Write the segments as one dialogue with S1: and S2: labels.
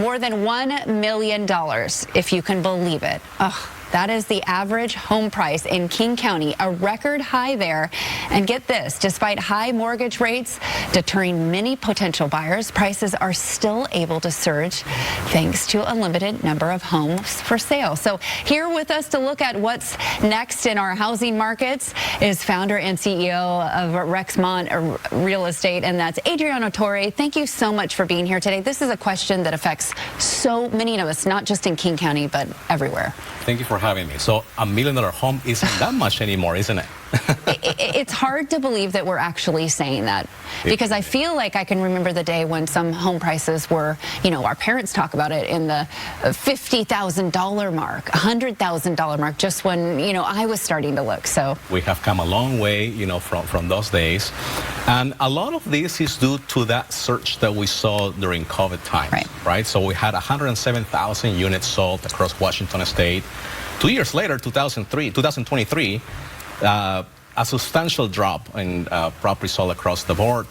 S1: More than $1 million, if you can believe it. Ugh. That is the average home price in King County, a record high there. And get this, despite high mortgage rates deterring many potential buyers, prices are still able to surge thanks to a limited number of homes for sale. So here with us to look at what's next in our housing markets is founder and CEO of Rexmont Real Estate, and that's Adriano Tori. Thank you so much for being here today. This is a question that affects so many of us, not just in King County, but everywhere.
S2: Thank you for having me. So $1 million home isn't that much anymore, isn't it?
S1: It's hard to believe that we're actually saying that, because I feel like I can remember the day when some home prices were, you know, our parents talk about it in the $50,000 mark, $100,000 mark, just when, you know, I was starting to look. So
S2: we have come a long way, you know, from those days. And a lot of this is due to that surge that we saw during COVID times, right? So we had 107,000 units sold across Washington State. 2 years later, 2023, a substantial drop in property sold across the board,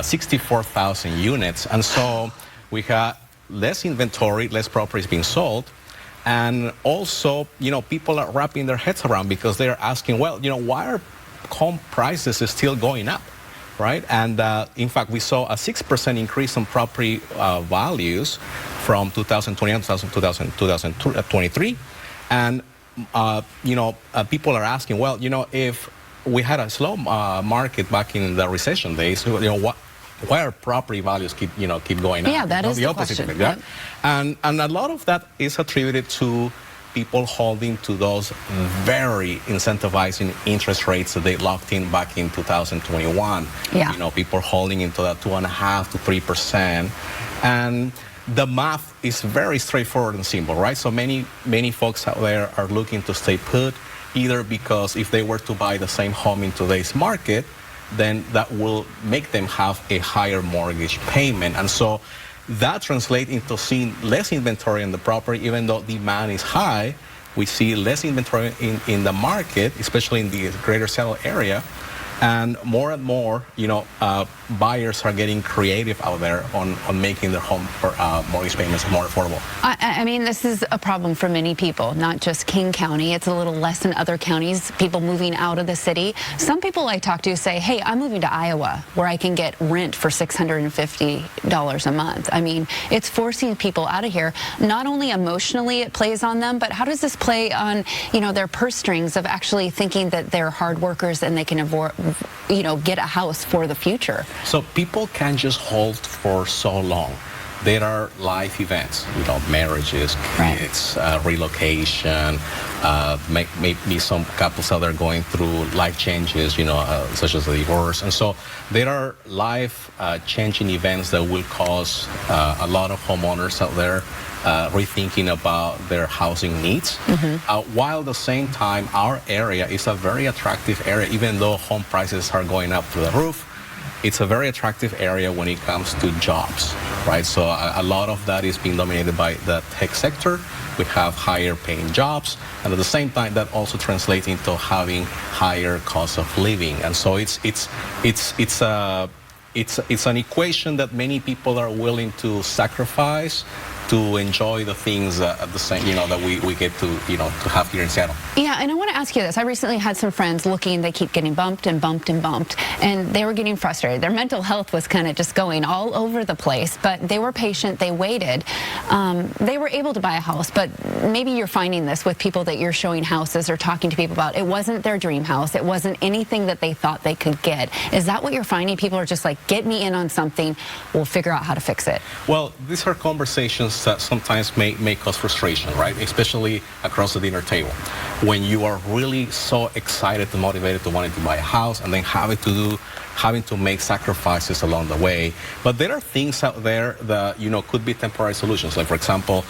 S2: 64,000 units. And so we had less inventory, less properties being sold. And also, you know, people are wrapping their heads around because they're asking, well, you know, why are home prices still going up, right? And in fact, we saw a 6% increase in property values from 2021 to 2023. And, you know, people are asking, well, you know, if we had a slow market back in the recession days, you know, why are property values keep going up?
S1: Yeah, that is the question.
S2: Yeah? And a lot of that is attributed to people holding to those very incentivizing interest rates that they locked in back in 2021.
S1: Yeah.
S2: You know, people holding into that 2.5% to 3%. And the math is very straightforward and simple, right? So many folks out there are looking to stay put, either because if they were to buy the same home in today's market, then that will make them have a higher mortgage payment. And so that translates into seeing less inventory in the property. Even though demand is high, we see less inventory in the market, especially in the greater Seattle area. And more, you know, buyers are getting creative out there on making their home mortgage payments more affordable.
S1: I mean, this is a problem for many people, not just King County. It's a little less in other counties, people moving out of the city. Some people I talk to say, hey, I'm moving to Iowa, where I can get rent for $650 a month. I mean, it's forcing people out of here. Not only emotionally it plays on them, but how does this play on, you know, their purse strings of actually thinking that they're hard workers and they can avoid, you know, get a house for the future?
S2: So people can't just hold for so long. There are life events, you know, marriages, kids, relocation, maybe some couples out there going through life changes, you know, such as a divorce. And so there are life-changing events that will cause a lot of homeowners out there rethinking about their housing needs. While at the same time, our area is a very attractive area, even though home prices are going up through the roof. It's a very attractive area when it comes to jobs, right? So a lot of that is being dominated by the tech sector. We have higher paying jobs, and at the same time, that also translates into having higher cost of living. And so it's an equation that many people are willing to sacrifice to enjoy the things at the same, you know, that we get to, you know, to have here in Seattle.
S1: Yeah, and I want to ask you this. I recently had some friends looking, they keep getting bumped and bumped and bumped, and they were getting frustrated. Their mental health was kind of just going all over the place, but they were patient, they waited. They were able to buy a house, but maybe you're finding this with people that you're showing houses or talking to people about. It wasn't their dream house. It wasn't anything that they thought they could get. Is that what you're finding? People are just like, get me in on something, we'll figure out how to fix it.
S2: Well, these are conversations that sometimes may cause frustration, right? Especially across the dinner table. When you are really so excited and motivated to wanting to buy a house and then having to make sacrifices along the way. But there are things out there that, you know, could be temporary solutions. Like, for example,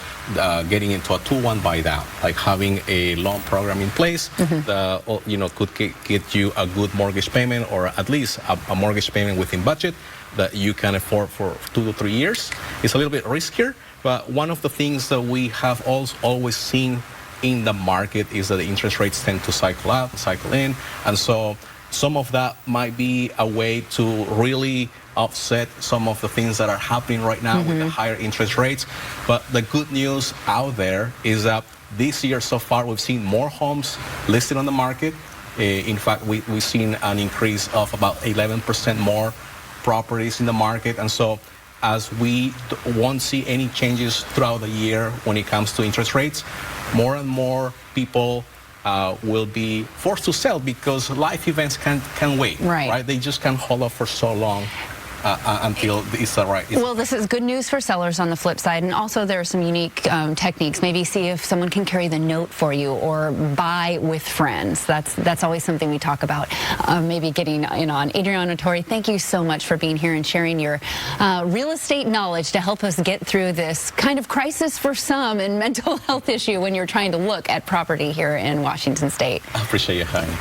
S2: getting into a 2-1 buy down, like having a loan program in place that, you know, could get you a good mortgage payment, or at least a mortgage payment within budget that you can afford for 2 to 3 years. It's a little bit riskier, but one of the things that we have always seen in the market is that the interest rates tend to cycle out, cycle in, and so some of that might be a way to really offset some of the things that are happening right now with the higher interest rates. But the good news out there is that this year so far, we've seen more homes listed on the market. In fact, we've seen an increase of about 11% more properties in the market. And so as we won't see any changes throughout the year when it comes to interest rates, more and more people will be forced to sell because life events can wait. Right? They just can't hold up for so long. Until it's the right.
S1: Well, this is good news for sellers on the flip side, and also there are some unique techniques. Maybe see if someone can carry the note for you, or buy with friends. That's always something we talk about. Maybe getting in on. Adriano Tori, thank you so much for being here and sharing your real estate knowledge to help us get through this kind of crisis for some and mental health issue when you're trying to look at property here in Washington State.
S2: I appreciate you, honey.